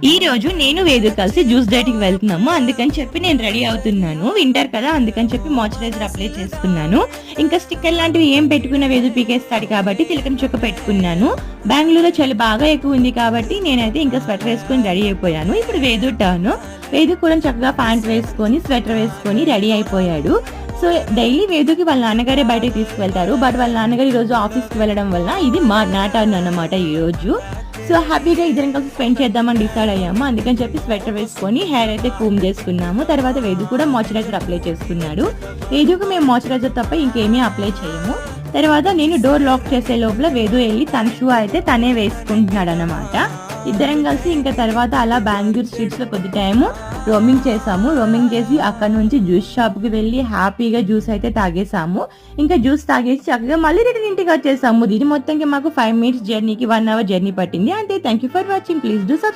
ఈ రోజు నేను వేదు కలిసి జ్యూస్ డేట్‌కి వెళ్తున్నాము. అందుకని చెప్పి నేను రెడీ అవుతున్నాను. వింటర్ కదా! అందుకని చెప్పి మాయిశ్చరైజర్ అప్లై చేసుకున్నాను. ఇంకా స్టిక్కర్ లాంటివి ఏం పెట్టుకున్న వేదు పీకేస్తాడు కాబట్టి తిలకం చుక్క పెట్టుకున్నాను. బెంగుళూరులో చలి బాగా ఎక్కువ ఉంది కాబట్టి నేనైతే ఇంకా స్వెటర్ వేసుకొని రెడీ అయిపోయాను. ఇప్పుడు వేదు టర్న్. వేదు కూడా చక్కగా ప్యాంట్ వేసుకొని, స్వెటర్ వేసుకొని రెడీ అయిపోయాడు. సో, డైలీ వేదుకి వాళ్ళ నాన్నగారే బయటకి తీసుకువెళ్తారు. బట్ వాళ్ళ నాన్నగారు ఈరోజు ఆఫీస్‌కి వెళ్ళడం వల్ల ఇది నా టర్న్ అన్నమాట ఈరోజు. సో, హ్యాపీగా ఇద్దరం కలిసి స్పెండ్ చేద్దామని డిసైడ్ అయ్యాము. అందుకని చెప్పి స్వెటర్ వేసుకొని హెయిర్ అయితే కూమ్ చేసుకున్నాము. తర్వాత వేదు కూడా మాయిశ్చరైజర్ అప్లై చేసుకున్నాడు. వేదుకు మేము మాయిశ్చరైజర్ తప్ప ఇంకేమీ అప్లై చేయము. తర్వాత నేను డోర్ లాక్ చేసే లోపల వేదు వెళ్ళి తన షూ అయితే తనే వేసుకుంటున్నాడు అన్నమాట. ఇద్దరం కలిసి ఇంకా తర్వాత అలా బెంగళూరు స్ట్రీట్స్ లో కొద్ది టైము రోమింగ్ చేసాము. రోమింగ్ చేసి అక్కడ నుంచి జ్యూస్ షాప్ కి వెళ్ళి హ్యాపీగా జ్యూస్ అయితే తాగేసాము. ఇంకా జ్యూస్ తాగేసి చక్కగా మళ్ళీ రిటర్న్ ఇంటికి వచ్చేసాము. దీని మొత్తంకి మాకు 5 minutes జర్నీకి 1 hour జర్నీ పట్టింది. అంతే. Thank you for watching. Please do subscribe.